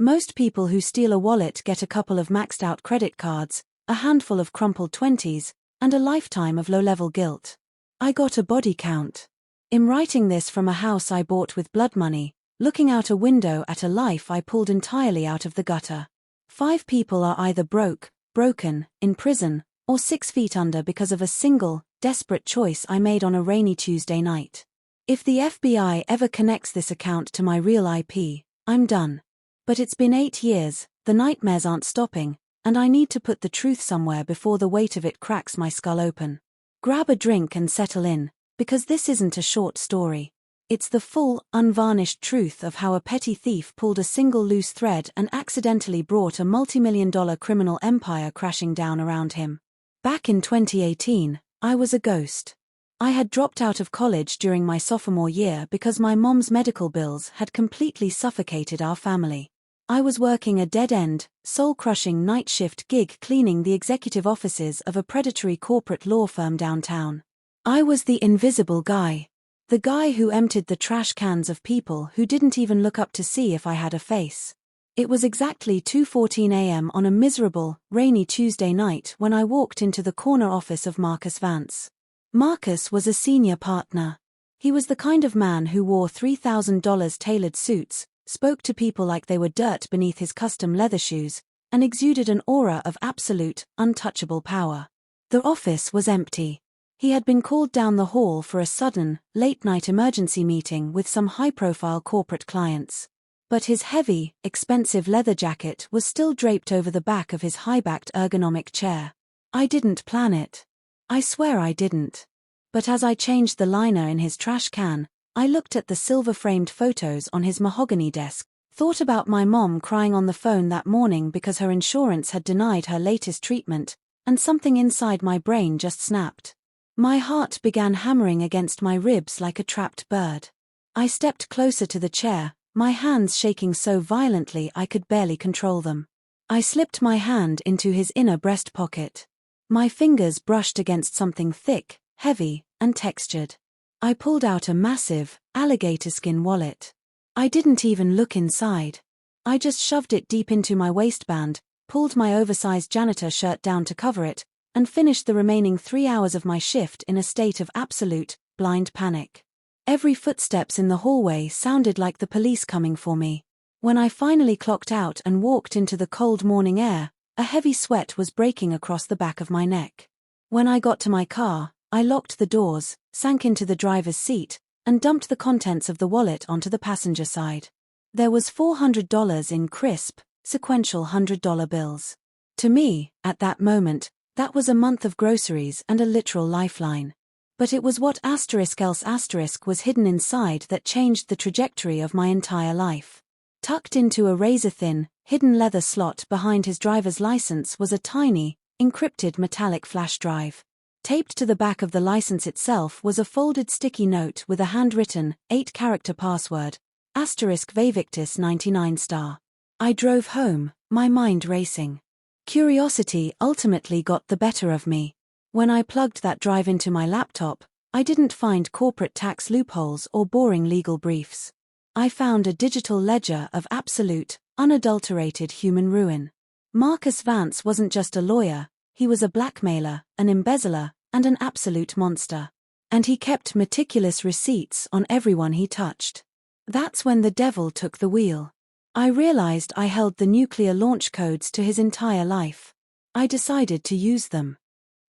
Most people who steal a wallet get a couple of maxed-out credit cards, a handful of crumpled 20s, and a lifetime of low-level guilt. I got a body count. I'm writing this from a house I bought with blood money, looking out a window at a life I pulled entirely out of the gutter. 5 people are either broken, in prison, or 6 feet under because of a single, desperate choice I made on a rainy Tuesday night. If the FBI ever connects this account to my real IP, I'm done. But it's been 8 years, the nightmares aren't stopping, and I need to put the truth somewhere before the weight of it cracks my skull open. Grab a drink and settle in, because this isn't a short story. It's the full, unvarnished truth of how a petty thief pulled a single loose thread and accidentally brought a multi-million-dollar criminal empire crashing down around him. Back in 2018, I was a ghost. I had dropped out of college during my sophomore year because my mom's medical bills had completely suffocated our family. I was working a dead-end, soul-crushing night shift gig cleaning the executive offices of a predatory corporate law firm downtown. I was the invisible guy. The guy who emptied the trash cans of people who didn't even look up to see if I had a face. It was exactly 2:14 a.m. on a miserable, rainy Tuesday night when I walked into the corner office of Marcus Vance. Marcus was a senior partner. He was the kind of man who wore $3,000 tailored suits, spoke to people like they were dirt beneath his custom leather shoes, and exuded an aura of absolute, untouchable power. The office was empty. He had been called down the hall for a sudden, late-night emergency meeting with some high-profile corporate clients. But his heavy, expensive leather jacket was still draped over the back of his high-backed ergonomic chair. I didn't plan it. I swear I didn't. But as I changed the liner in his trash can, I looked at the silver-framed photos on his mahogany desk, thought about my mom crying on the phone that morning because her insurance had denied her latest treatment, and something inside my brain just snapped. My heart began hammering against my ribs like a trapped bird. I stepped closer to the chair, my hands shaking so violently I could barely control them. I slipped my hand into his inner breast pocket. My fingers brushed against something thick, heavy, and textured. I pulled out a massive, alligator skin wallet. I didn't even look inside. I just shoved it deep into my waistband, pulled my oversized janitor shirt down to cover it, and finished the remaining 3 hours of my shift in a state of absolute, blind panic. Every footsteps in the hallway sounded like the police coming for me. When I finally clocked out and walked into the cold morning air, a heavy sweat was breaking across the back of my neck. When I got to my car, I locked the doors, sank into the driver's seat, and dumped the contents of the wallet onto the passenger side. There was $400 in crisp, sequential $100 bills. To me, at that moment, that was a month of groceries and a literal lifeline. But it was what *** was hidden inside that changed the trajectory of my entire life. Tucked into a razor-thin, hidden leather slot behind his driver's license was a tiny, encrypted metallic flash drive. Taped to the back of the license itself was a folded sticky note with a handwritten, 8-character password, **Vavictus 99**. I drove home, my mind racing. Curiosity ultimately got the better of me. When I plugged that drive into my laptop, I didn't find corporate tax loopholes or boring legal briefs. I found a digital ledger of absolute, unadulterated human ruin. Marcus Vance wasn't just a lawyer, he was a blackmailer, an embezzler, and an absolute monster. And he kept meticulous receipts on everyone he touched. That's when the devil took the wheel. I realized I held the nuclear launch codes to his entire life. I decided to use them.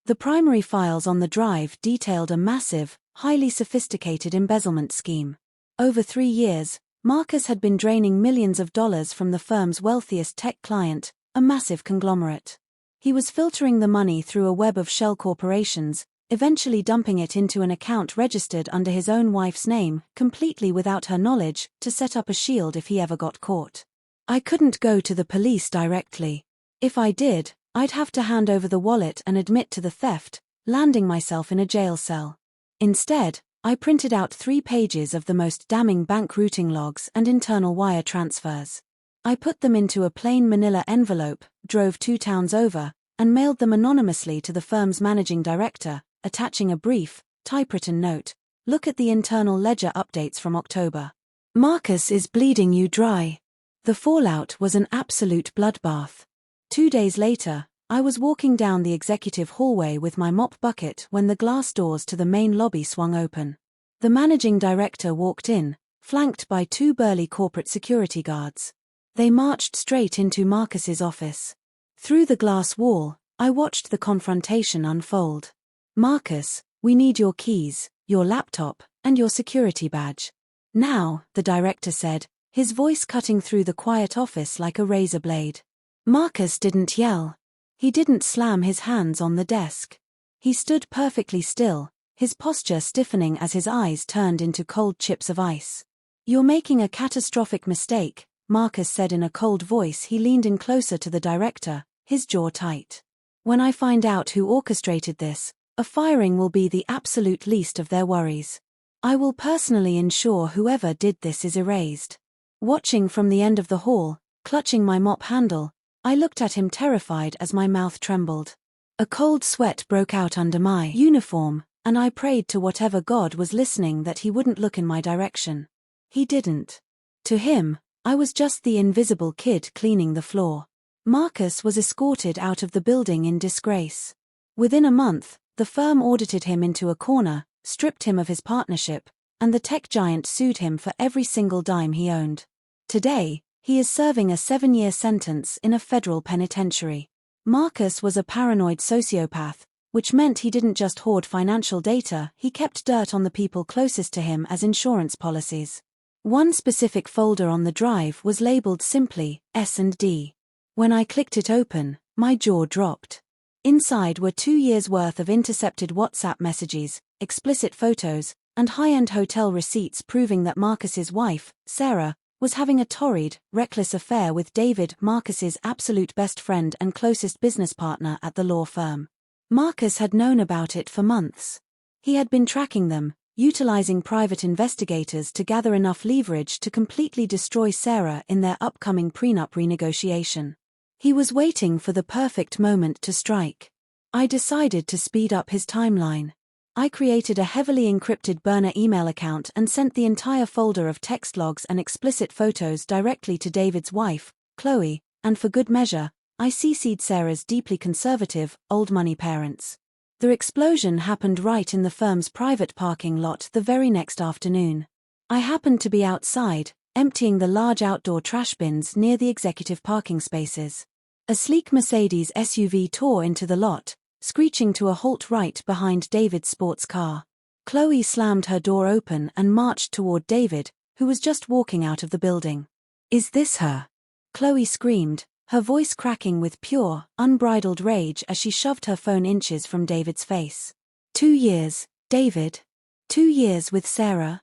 The primary files on the drive detailed a massive, highly sophisticated embezzlement scheme. Over 3 years, Marcus had been draining millions of dollars from the firm's wealthiest tech client, a massive conglomerate. He was filtering the money through a web of shell corporations, eventually dumping it into an account registered under his own wife's name, completely without her knowledge, to set up a shield if he ever got caught. I couldn't go to the police directly. If I did, I'd have to hand over the wallet and admit to the theft, landing myself in a jail cell. Instead, I printed out 3 pages of the most damning bank routing logs and internal wire transfers. I put them into a plain manila envelope, drove 2 towns over, and mailed them anonymously to the firm's managing director, attaching a brief, typewritten note. Look at the internal ledger updates from October. Marcus is bleeding you dry. The fallout was an absolute bloodbath. 2 days later, I was walking down the executive hallway with my mop bucket when the glass doors to the main lobby swung open. The managing director walked in, flanked by 2 burly corporate security guards. They marched straight into Marcus's office. Through the glass wall, I watched the confrontation unfold. "Marcus, we need your keys, your laptop, and your security badge. Now," the director said, his voice cutting through the quiet office like a razor blade. Marcus didn't yell. He didn't slam his hands on the desk. He stood perfectly still, his posture stiffening as his eyes turned into cold chips of ice. "You're making a catastrophic mistake," Marcus said in a cold voice. He leaned in closer to the director, his jaw tight. "When I find out who orchestrated this, a firing will be the absolute least of their worries. I will personally ensure whoever did this is erased." Watching from the end of the hall, clutching my mop handle, I looked at him terrified as my mouth trembled. A cold sweat broke out under my uniform, and I prayed to whatever God was listening that he wouldn't look in my direction. He didn't. To him, I was just the invisible kid cleaning the floor. Marcus was escorted out of the building in disgrace. Within a month, the firm audited him into a corner, stripped him of his partnership, and the tech giant sued him for every single dime he owned. Today, he is serving a 7-year sentence in a federal penitentiary. Marcus was a paranoid sociopath, which meant he didn't just hoard financial data, he kept dirt on the people closest to him as insurance policies. One specific folder on the drive was labeled simply S&D. When I clicked it open, my jaw dropped. Inside were 2 years' worth of intercepted WhatsApp messages, explicit photos, and high-end hotel receipts proving that Marcus's wife, Sarah, was having a torrid, reckless affair with David, Marcus's absolute best friend and closest business partner at the law firm. Marcus had known about it for months. He had been tracking them, utilizing private investigators to gather enough leverage to completely destroy Sarah in their upcoming prenup renegotiation. He was waiting for the perfect moment to strike. I decided to speed up his timeline. I created a heavily encrypted burner email account and sent the entire folder of text logs and explicit photos directly to David's wife, Chloe, and for good measure, I CC'd Sarah's deeply conservative, old money parents. The explosion happened right in the firm's private parking lot the very next afternoon. I happened to be outside, emptying the large outdoor trash bins near the executive parking spaces. A sleek Mercedes SUV tore into the lot, screeching to a halt right behind David's sports car. Chloe slammed her door open and marched toward David, who was just walking out of the building. "Is this her?" Chloe screamed, her voice cracking with pure, unbridled rage as she shoved her phone inches from David's face. 2 years, David. 2 years with Sarah.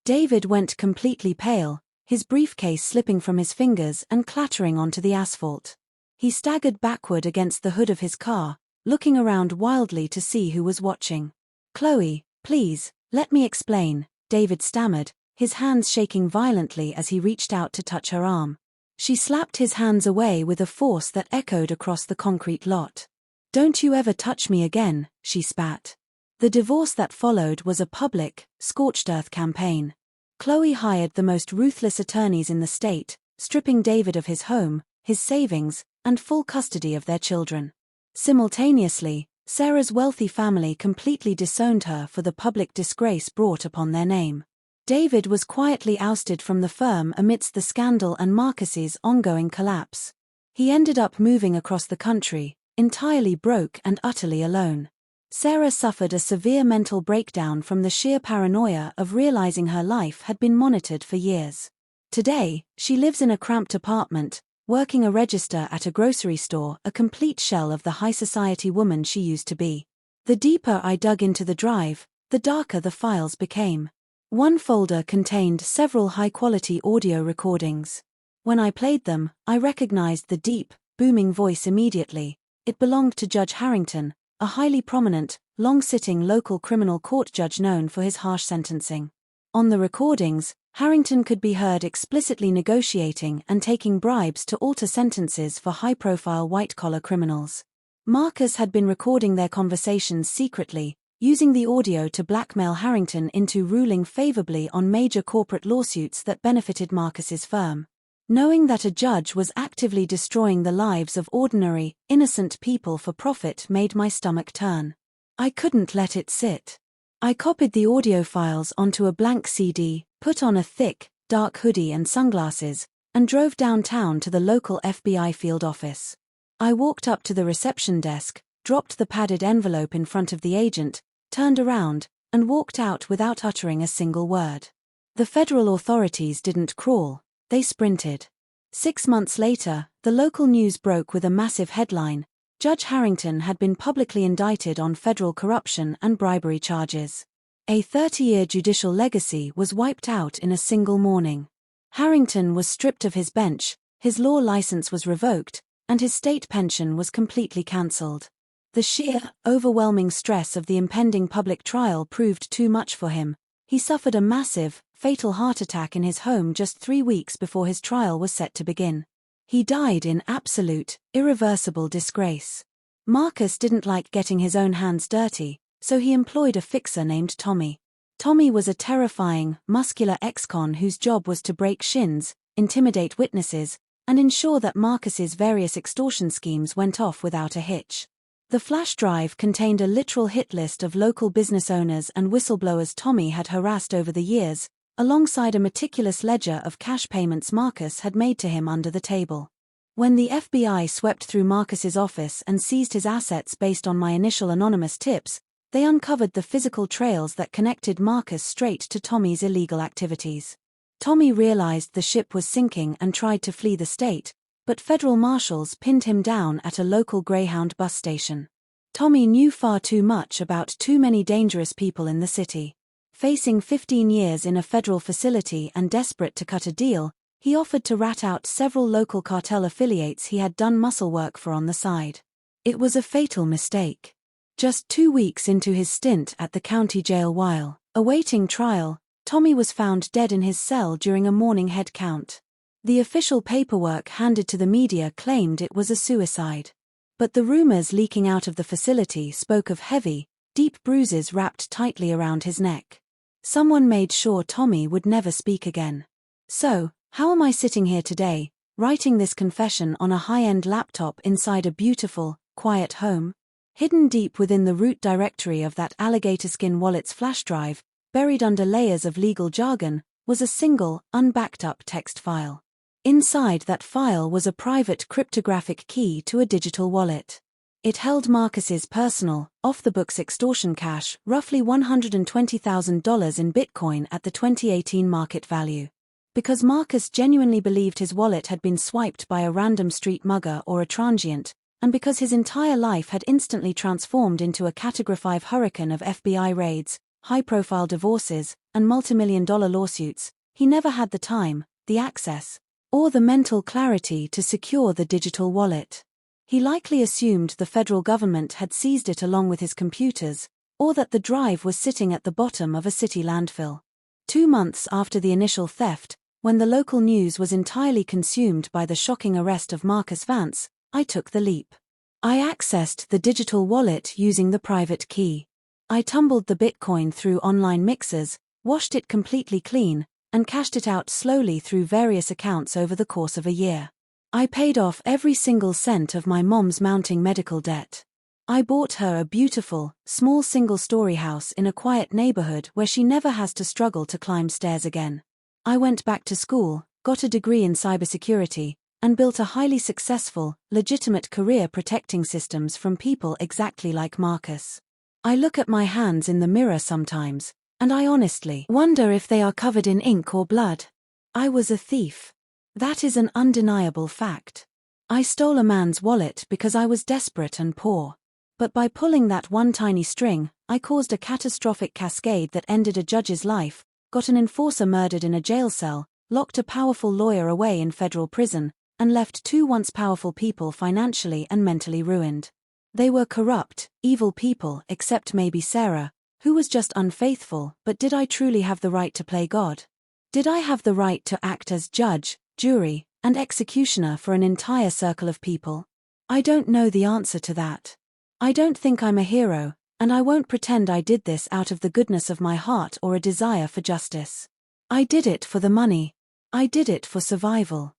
David went completely pale, his briefcase slipping from his fingers and clattering onto the asphalt. He staggered backward against the hood of his car, looking around wildly to see who was watching. "Chloe, please, let me explain," David stammered, his hands shaking violently as he reached out to touch her arm. She slapped his hands away with a force that echoed across the concrete lot. "Don't you ever touch me again," she spat. The divorce that followed was a public, scorched-earth campaign. Chloe hired the most ruthless attorneys in the state, stripping David of his home, his savings, and full custody of their children. Simultaneously, Sarah's wealthy family completely disowned her for the public disgrace brought upon their name. David was quietly ousted from the firm amidst the scandal and Marcus's ongoing collapse. He ended up moving across the country, entirely broke and utterly alone. Sarah suffered a severe mental breakdown from the sheer paranoia of realizing her life had been monitored for years. Today, she lives in a cramped apartment, working a register at a grocery store, a complete shell of the high society woman she used to be. The deeper I dug into the drive, the darker the files became. One folder contained several high-quality audio recordings. When I played them, I recognized the deep, booming voice immediately. It belonged to Judge Harrington, a highly prominent, long-sitting local criminal court judge known for his harsh sentencing. On the recordings, Harrington could be heard explicitly negotiating and taking bribes to alter sentences for high-profile white-collar criminals. Marcus had been recording their conversations secretly, using the audio to blackmail Harrington into ruling favorably on major corporate lawsuits that benefited Marcus's firm. Knowing that a judge was actively destroying the lives of ordinary, innocent people for profit made my stomach turn. I couldn't let it sit. I copied the audio files onto a blank CD, put on a thick, dark hoodie and sunglasses, and drove downtown to the local FBI field office. I walked up to the reception desk, dropped the padded envelope in front of the agent, turned around, and walked out without uttering a single word. The federal authorities didn't crawl, they sprinted. 6 months later, the local news broke with a massive headline: Judge Harrington had been publicly indicted on federal corruption and bribery charges. A 30-year judicial legacy was wiped out in a single morning. Harrington was stripped of his bench, his law license was revoked, and his state pension was completely cancelled. The sheer, overwhelming stress of the impending public trial proved too much for him. He suffered a massive, fatal heart attack in his home just 3 weeks before his trial was set to begin. He died in absolute, irreversible disgrace. Marcus didn't like getting his own hands dirty, so he employed a fixer named Tommy. Tommy was a terrifying, muscular ex-con whose job was to break shins, intimidate witnesses, and ensure that Marcus's various extortion schemes went off without a hitch. The flash drive contained a literal hit list of local business owners and whistleblowers Tommy had harassed over the years, alongside a meticulous ledger of cash payments Marcus had made to him under the table. When the FBI swept through Marcus's office and seized his assets based on my initial anonymous tips, they uncovered the physical trails that connected Marcus straight to Tommy's illegal activities. Tommy realized the ship was sinking and tried to flee the state, but federal marshals pinned him down at a local Greyhound bus station. Tommy knew far too much about too many dangerous people in the city. Facing 15 years in a federal facility and desperate to cut a deal, he offered to rat out several local cartel affiliates he had done muscle work for on the side. It was a fatal mistake. Just 2 weeks into his stint at the county jail while awaiting trial, Tommy was found dead in his cell during a morning head count. The official paperwork handed to the media claimed it was a suicide. But the rumors leaking out of the facility spoke of heavy, deep bruises wrapped tightly around his neck. Someone made sure Tommy would never speak again. So, how am I sitting here today, writing this confession on a high-end laptop inside a beautiful, quiet home? Hidden deep within the root directory of that alligator skin wallet's flash drive, buried under layers of legal jargon, was a single, unbacked-up text file. Inside that file was a private cryptographic key to a digital wallet. It held Marcus's personal, off-the-books extortion cash, roughly $120,000 in Bitcoin at the 2018 market value. Because Marcus genuinely believed his wallet had been swiped by a random street mugger or a transient, and because his entire life had instantly transformed into a Category 5 hurricane of FBI raids, high-profile divorces, and multimillion-dollar lawsuits, he never had the time, the access, or the mental clarity to secure the digital wallet. He likely assumed the federal government had seized it along with his computers, or that the drive was sitting at the bottom of a city landfill. 2 months after the initial theft, when the local news was entirely consumed by the shocking arrest of Marcus Vance, I took the leap. I accessed the digital wallet using the private key. I tumbled the Bitcoin through online mixers, washed it completely clean, and cashed it out slowly through various accounts over the course of a year. I paid off every single cent of my mom's mounting medical debt. I bought her a beautiful, small single-story house in a quiet neighborhood where she never has to struggle to climb stairs again. I went back to school, got a degree in cybersecurity, and built a highly successful, legitimate career protecting systems from people exactly like Marcus. I look at my hands in the mirror sometimes, and I honestly wonder if they are covered in ink or blood. I was a thief. That is an undeniable fact. I stole a man's wallet because I was desperate and poor. But by pulling that one tiny string, I caused a catastrophic cascade that ended a judge's life, got an enforcer murdered in a jail cell, locked a powerful lawyer away in federal prison, and left 2 once powerful people financially and mentally ruined. They were corrupt, evil people except maybe Sarah, who was just unfaithful. But did I truly have the right to play God? Did I have the right to act as judge, jury, and executioner for an entire circle of people? I don't know the answer to that. I don't think I'm a hero, and I won't pretend I did this out of the goodness of my heart or a desire for justice. I did it for the money. I did it for survival.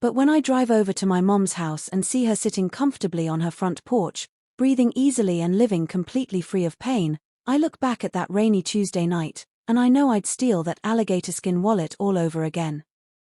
But when I drive over to my mom's house and see her sitting comfortably on her front porch, breathing easily and living completely free of pain, I look back at that rainy Tuesday night, and I know I'd steal that alligator skin wallet all over again.